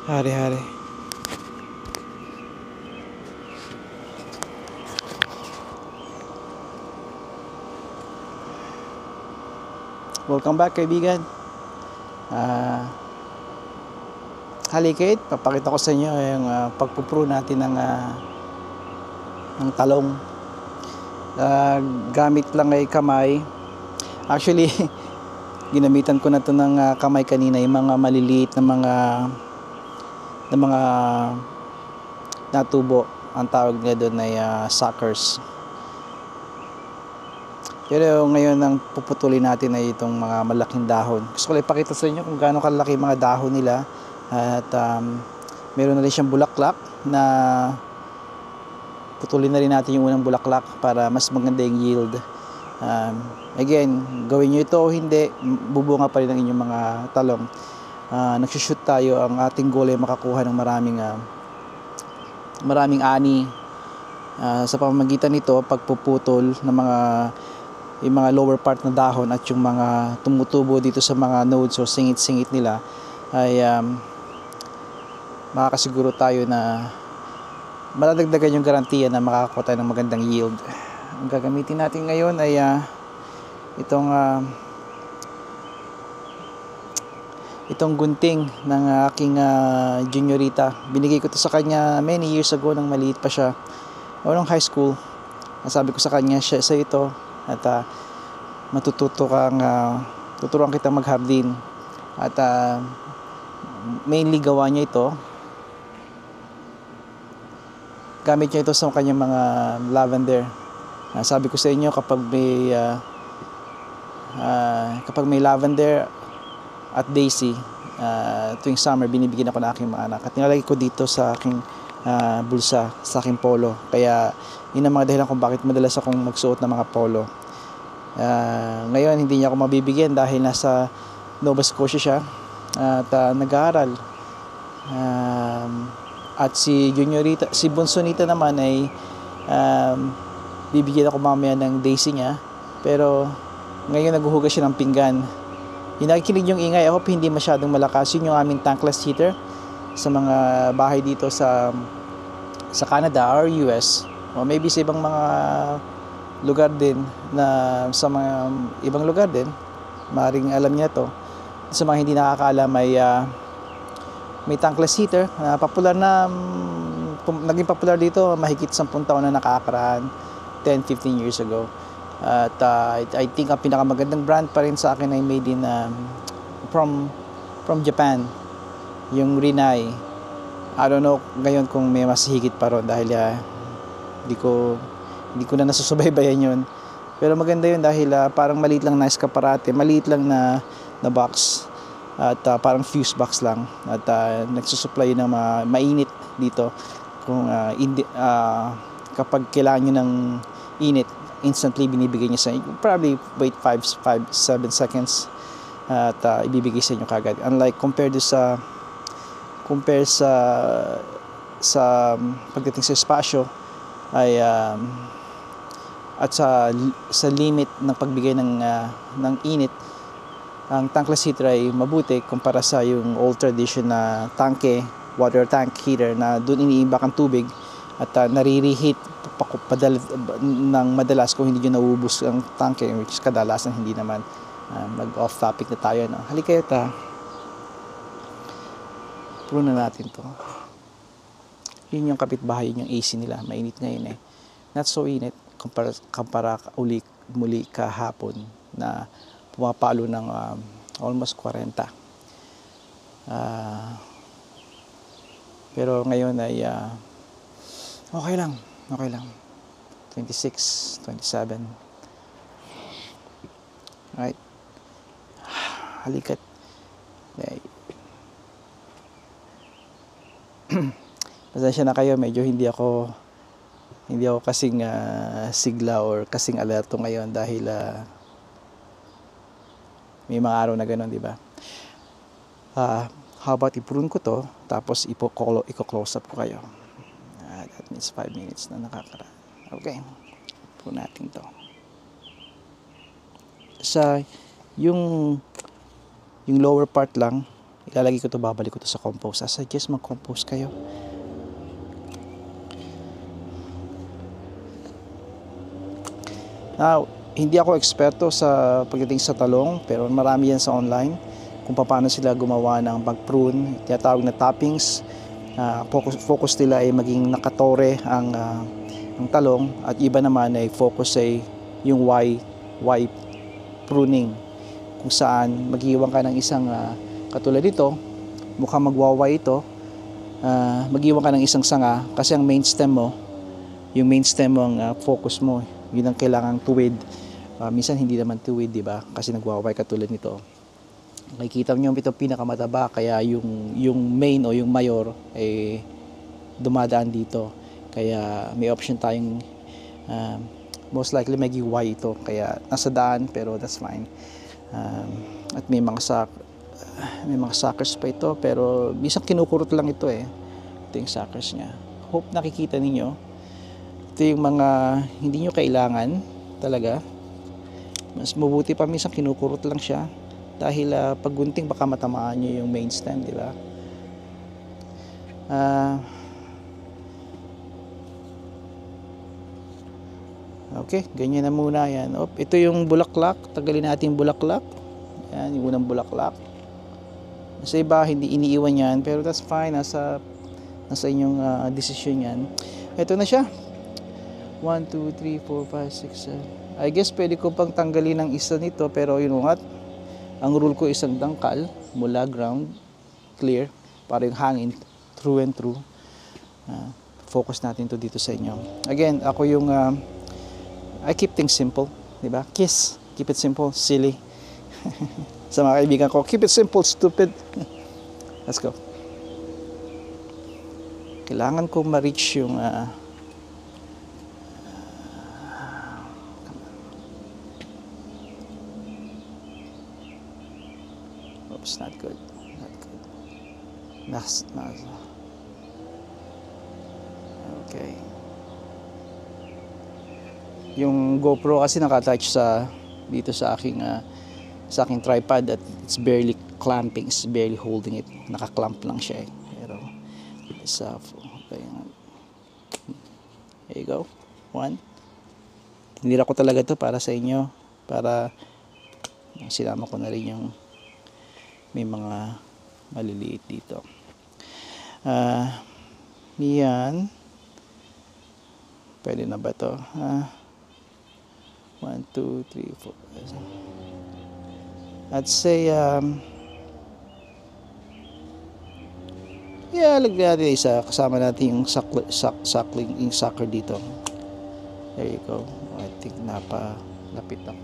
Hari-hari. Welcome back, kaibigan. Halikit, papakita ko sa inyo yung pagpupro natin ng talong. Gamit lang ay kamay. Actually, ginamitan ko na to ng kamay kanina, yung mga maliliit na mga natubo. Ang tawag nila doon ay suckers. Pero ngayon ang puputulin natin ay itong mga malaking dahon. Gusto ko lang ipakita sa inyo kung gaano kalaki mga dahon nila. At meron na rin siyang bulaklak na putulin na rin natin yung unang bulaklak para mas maganda yung yield. Again, gawin nyo ito o hindi, bubunga pa rin ang inyong mga talong. Nagsushoot tayo, ang ating goal ay makakuha ng maraming ani. Sa pamamagitan nito, pagpuputol ng yung mga lower part na dahon at yung mga tumutubo dito sa mga nodes o singit-singit nila ay makakasiguro tayo na madadagdagan yung garantiya na makakakuha tayo ng magandang yield. Ang gagamitin natin ngayon ay itong gunting ng aking juniorita. Binigay ko to sa kanya many years ago nang maliit pa siya o nung high school. Sabi ko sa kanya, sa ito at tuturuan kita maghardin. At mainly gawa niya ito, gamit niya ito sa kanyang mga lavender. Sabi ko sa inyo, kapag may lavender at daisy, tuwing summer binibigyan ako ng aking mga anak at nilalagay ko dito sa aking bulsa, sa aking polo. Kaya yun ang mga dahilan kung bakit madalas akong magsuot ng mga polo. Ngayon hindi niya ako mabibigyan dahil nasa Nova Scotia siya at nag-aaral. At si Bonsonita naman ay bibigyan ako mamaya ng daisy niya. Pero ngayon naghuhugas siya ng pinggan. Yung nakikinig yung ingay, I hope hindi masyadong malakas. Yun yung aming tankless heater sa mga bahay dito sa Canada or US. O maybe sa ibang mga lugar din, sa mga ibang lugar din, maaaring alam niya to. Sa mga hindi nakakaalam, may tankless heater na naging popular dito mahigit 10 taon na nakakaraan, 10-15 years ago. At I think ang pinakamagandang brand pa rin sa akin ay made in from Japan, yung Rinnai. I don't know ngayon kung may mas higit pa ron dahil hindi ko na nasusubaybayan yun. Pero maganda yun dahil parang maliit lang na eskaparate, maliit lang na box at parang fuse box lang at nagsusupply ng mainit dito kung kapag kailangan nyo ng init, instantly binibigay niya sa inyo. Probably wait 5-7 seconds at ibibigay sa inyo kagad. Unlike compare sa pagdating sa espasyo ay at sa limit ng pagbigay ng init, ang tankless heater ay mabuti kumpara sa yung old tradition na water tank heater na doon iniimbak ang tubig at nare-reheat ng madalas kung hindi nyo nauubos ang tanke, which is kadalasan hindi naman. Mag-off topic na tayo, no? Halika kayo, puno na natin to. Yun yung kapitbahay, yung AC nila, mainit ngayon not so init kumpara muli kahapon na pumapalo ng almost 40. Pero ngayon ay okay lang 26, 27. Right, halikat. Pasensya na kayo, medyo hindi ako kasing sigla or kasing alerto ngayon dahil may mga araw na gano'n, di ba? How about ipurun ko to, tapos i-close up ko kayo. That means 5 minutes na nakakaraan. Okay, purun natin to. Sa yung lower part lang, Ilalagay ko to, babalik ko to sa compost. I suggest mag-compost kayo. Now, hindi ako eksperto sa pagdating sa talong, pero marami yan sa online kung paano sila gumawa ng pag-prune, tinatawag na toppings. Focus nila ay maging nakatore ang talong, at iba naman ay focus ay yung Y pruning, kung saan mag-iwan ka ng isang katulad dito, mukhang magwaway ito, mag-iwan ka ng isang sanga kasi ang main stem mo, yung main stem mo ang focus mo, yun ang kailangang tuwid. Minsan hindi naman tuwid, di ba? Kasi nagwaway katulad nito. Makikita niyo ito pinakamataba, kaya yung main o yung mayor ay dumadaan dito. Kaya may option tayong most likely maging Y ito. Kaya nasa daan, pero that's fine. At may mga suckers pa ito, pero minsan kinukurot lang ito eh. Ito yung suckers niya. Hope nakikita ninyo. Ito yung mga hindi nyo kailangan talaga. Mas mabuti pa minsan kinukurot lang siya, dahil pag gunting baka matamaan nyo yung main stem, di ba? Okay, ganyan na muna yan. Ito yung bulaklak, tagalin natin yung bulaklak. Yan, yung unang bulaklak. Sa iba hindi iniiwan yan, pero that's fine, nasa inyong desisyon yan. Ito na siya. 1, 2, 3, 4, 5, 6, 7. I guess pwede ko pang tanggalin ng isa nito, pero you know what? Ang rule ko isang dangkal mula ground clear para yung hangin through and through. Focus natin to dito sa inyo. Again, ako yung I keep things simple, di ba? Kiss, keep it simple, silly. Sa mga kaibigan ko, keep it simple, stupid. Let's go. Kailangan ko ma-reach yung oops, not good. Okay. Yung GoPro kasi naka-attach dito sa aking tripod, at it's barely clamping, it's barely holding it. Naka-clamp lang siya eh. Pero there you go. 1. Tinira ko talaga to para sa inyo, para sinama ko na rin yung may mga maliliit dito. Yan. Pwede na ba to? 1, 2, 3, 4. I'd say lagyan natin isa, kasama natin yung sucker dito. There you go. I think napalapit ako.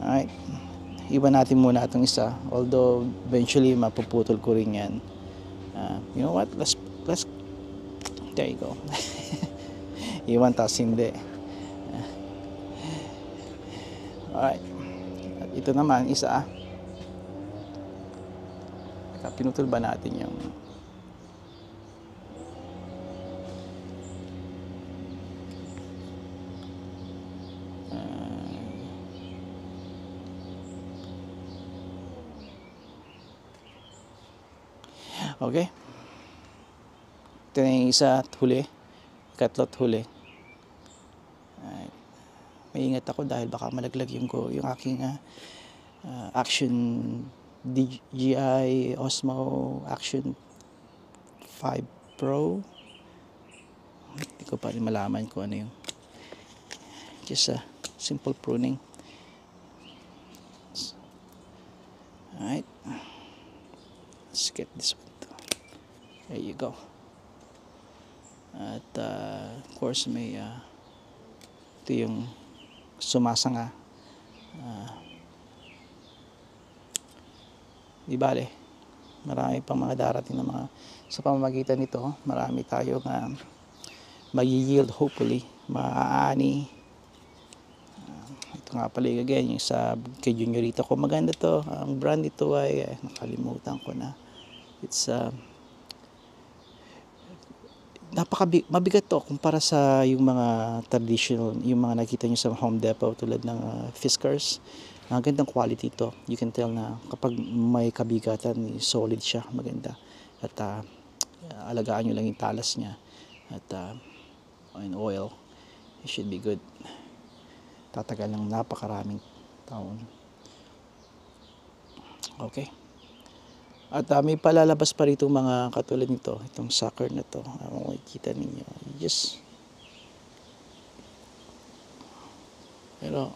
Alright. Iwan natin muna itong isa, although eventually mapuputol ko rin yan. You know what? Let's there you go. Iwan tas hindi. Alright. At ito naman isa. Pinutol ba natin yung okay. Ito na yung isa at huli. Ikatlot huli. Alright. Maingat ako dahil baka malaglag yung aking Action DJI Osmo Action 5 Pro. Hindi ko pa rin malaman kung ano yung just simple pruning. Alright. Let's get this one. There you go. At of course may ito yung sumasanga. Di bale, marami pang mga darating na mga sa pamamagitan nito. Marami tayong mag-yield, hopefully maaani. Ito nga pala again yung sa kay Juniorita ko, maganda to. Ang brand nito ay nakalimutan ko na. It's mabigat to kumpara sa yung mga traditional, yung mga nakita nyo sa Home Depot tulad ng Fiskars. Magandang quality to. You can tell na kapag may kabigatan, solid siya, maganda. At alagaan nyo lang yung talas niya. At in oil, it should be good. Tatagal ng napakaraming taon. Okay. At may palalabas pa rito mga katulad nito, itong sucker na to. Makikita ninyo. Yes. Pero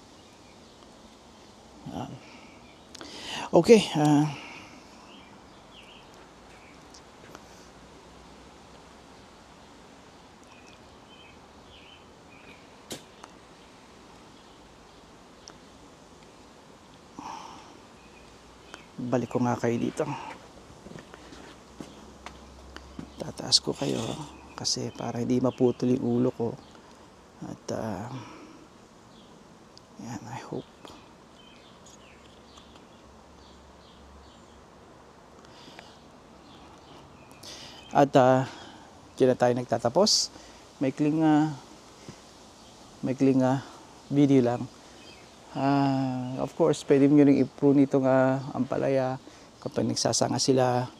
okay, balik ko nga kayo dito. Tataas ko kayo kasi para hindi maputol yung ulo ko. At yan, I hope. At dyan na tayo nagtatapos. Maikling video lang. Of course, pwede nyo rin i-prune itong ampalaya kapag nagsasanga sila.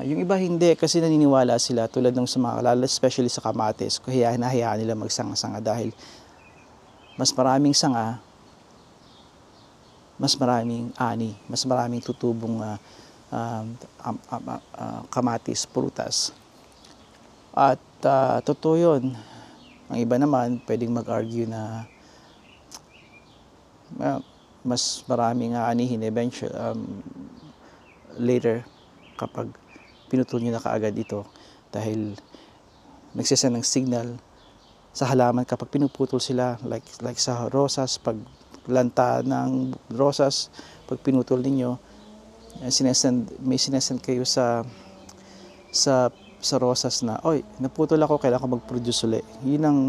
Yung iba hindi kasi naniniwala sila tulad ng sa mga lalo, especially sa kamatis. Kaya hinahayaan nila magsanga-sanga dahil mas maraming sanga, mas maraming ani, mas maraming tutubong kamatis, prutas. At totoo yun. Ang iba naman pwedeng mag-argue na mas maraming anihin eventually later kapag pinutol nyo na kaagad ito dahil nagsisend ng signal sa halaman kapag pinuputol sila like sa rosas, pag lanta ng rosas, pag pinutol ninyo, may sinesend kayo sa rosas na, oy, naputol ako, kailangan ko mag-produce ulit. Yun ang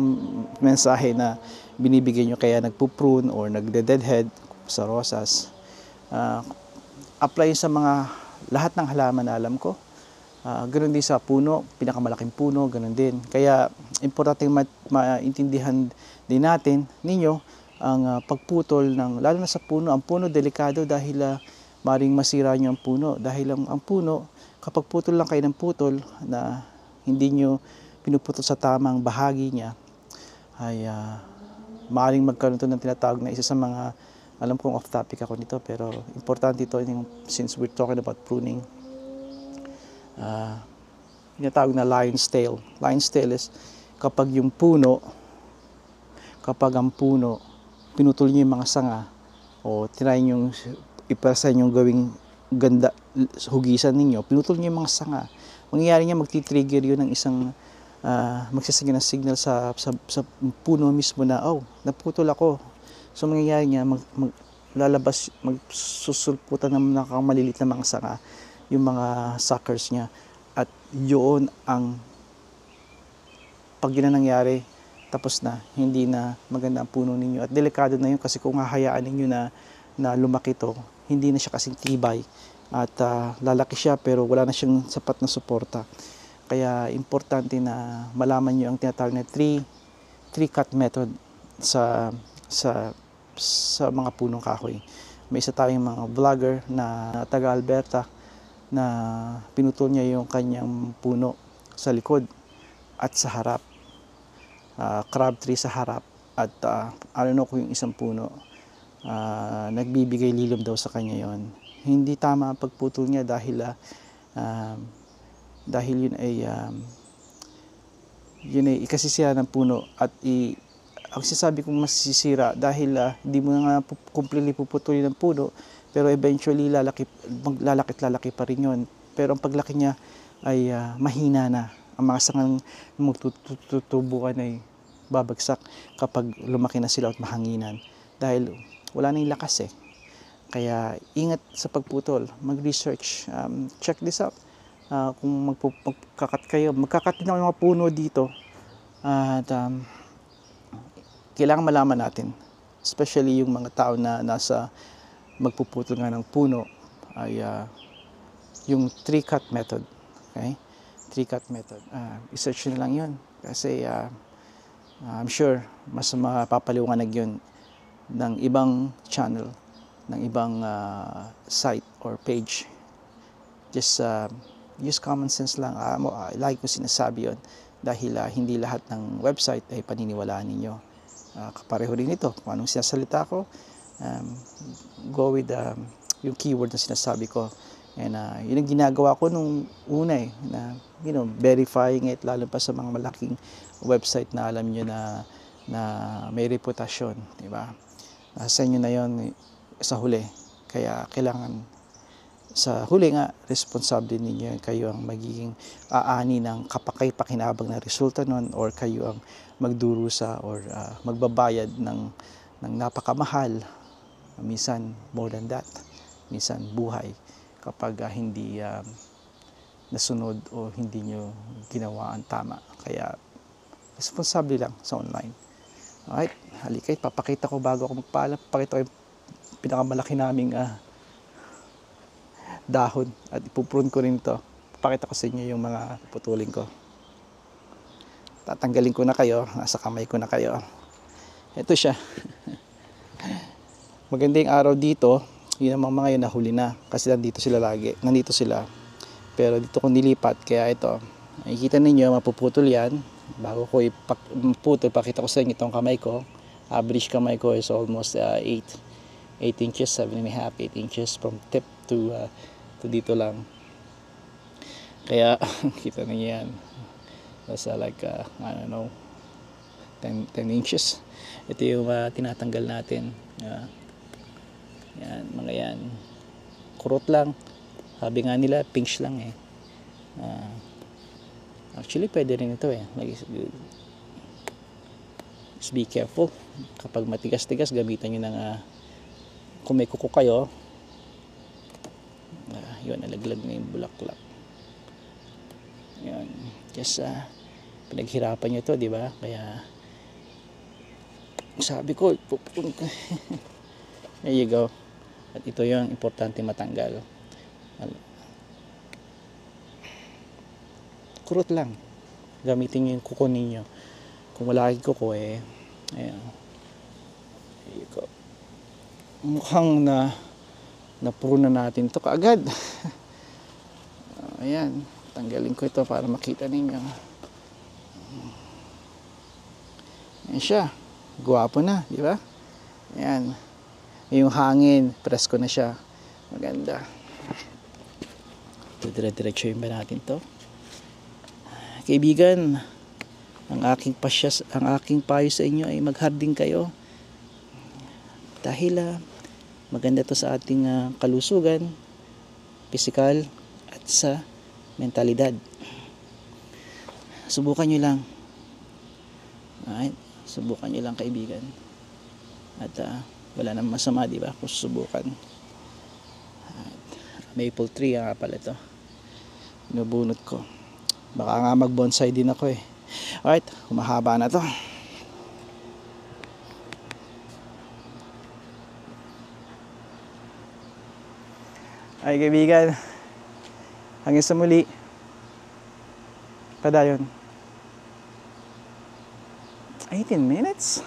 mensahe na binibigay nyo kaya nagpo-prune or nagde-deadhead sa rosas. Apply sa mga lahat ng halaman na alam ko. Ganoon din sa puno, pinakamalaking puno, ganoon din. Kaya importante maintindihan din natin ninyo ang pagputol ng, lalo na sa puno. Ang puno delikado dahil maring masira nyo ang puno. Dahil ang puno, kapag putol lang kayo ng putol na hindi nyo pinuputol sa tamang bahagi niya, ay maaaring magkaroon ito ng tinatawag na isa sa mga, alam kong off topic ako nito, pero importante ito since we're talking about pruning. Tinatawag na lion's tail. Lion's tail is kapag ang puno, pinutol nyo yung mga sanga o tinry nyo ipresa nyo gawing ganda, hugisan ninyo, pinutol nyo yung mga sanga. Mangyayari niya, magti-trigger yun ng isang magsasagyan ng signal sa puno mismo na, oh, naputol ako. So mangyayari niya, magsusulputan ng maliliit na mga sanga yung mga suckers niya. At yun ang pag yun na nangyari, tapos na, hindi na maganda ang puno ninyo. At delikado na yun kasi kung hahayaan ninyo na lumaki to, hindi na siya kasing tibay. At lalaki siya pero wala na siyang sapat na suporta. Kaya importante na malaman nyo ang tinatawag na tree cut method sa mga punong kahoy. May isa tayong mga vlogger na taga Alberta na pinutol niya yung kanyang puno sa likod at sa harap. Crab tree sa harap at I don't know kung yung isang puno nagbibigay lilom daw sa kanya yon. Hindi tama ang pagputol niya dahil yun ay ikasisira ng puno at ang sinasabi kong masisira dahil hindi mo na nga completely puputulin ng puno, pero eventually lalaki pa rin yun. Pero ang paglaki niya ay mahina na. Ang mga sangang magtutubukan ay babagsak kapag lumaki na sila at mahanginan. Dahil wala nang lakas eh. Kaya ingat sa pagputol, mag-research, check this out. Kung magkakat kayo, magkakat din ako ng mga puno dito. At kailangan malaman natin, especially yung mga tao na nasa magpuputol nga ng puno, ay yung tree cut method. Okay? Tree cut method. I-search nyo lang yun. Kasi I'm sure mas mapapaliwanag yun ng ibang channel ng ibang site or page. Just use common sense lang. Lagi ko sinasabi yon dahil hindi lahat ng website ay paniniwalaan ninyo. Kapareho rin ito. Kung anong sinasalita ko, go with yung keyword na sinasabi ko. And yun ang ginagawa ko nung una na verifying it, lalo pa sa mga malaking website na alam nyo na may reputasyon, di ba? Sa inyo na yon sa huli. Kaya kailangan sa huli nga, responsable ninyo, kayo ang magiging aani ng kapakay-pakinabang na resulta nun, or kayo ang magdurusa or magbabayad ng napakamahal, minsan more than that, minsan buhay, kapag hindi nasunod o hindi nyo ginawa ang tama. Kaya responsable lang sa online. Alright, halikay, papakita ko bago ako magpaalam, papakita ko yung pinakamalaki naming dahon at ipuprune ko rin ito. Papakita ko sa inyo yung mga putulin ko. Tatanggalin ko na kayo, nasa kamay ko na kayo. Ito siya. Maganda yung araw dito. Yun ang mga yun nahuli na kasi nandito sila lagi. Nandito sila. Pero dito ko nilipat, kaya ito. Nakikita ninyo, mapuputol yan. Bago ko iputol, pakita ko sa inyo itong kamay ko. Average kamay ko is almost 8 inches, 7.5, 8 inches from tip to dito lang. Kaya kita niyo yan. That's like I don't know, 10 inches. Ito yung tinatanggal natin. Yan, mga yan. Kurot lang. Sabi nga nila, pinch lang eh. Actually, pwede rin ito eh. Just be careful. Kapag matigas-tigas, gamitan nyo ng kung may kuko kayo, yun, nalaglag na yung bulaklak. Yun. Just pinaghirapan nyo to, di ba? Kaya sabi ko, there you go. At ito yung importante matanggal. Kurot lang. Gamitin nyo yung kuko ninyo. Kung wala kayong kuko ayan. There you go. Mukhang napuro na natin ito kaagad. Ayan. Tanggalin ko ito para makita ninyo. Ayan siya. Guwapo na, di ba? Ayan. Yung hangin, press ko na siya. Maganda. Dire-diretso yung ba natin to? Kaibigan, ang aking payo sa inyo ay magharding kayo. Dahil maganda to sa ating kalusugan, pisikal, at sa mentalidad. Subukan nyo lang. Alright? Subukan nyo lang, kaibigan. At wala namang masama, di ba? Kung susubukan. Maple tree nga pala ito. Binubunot ko. Baka nga mag-bonsai din ako eh. Alright, humahaba na to. Ay kaibigan, hanggang sa muli. Padayon. 18 minutes?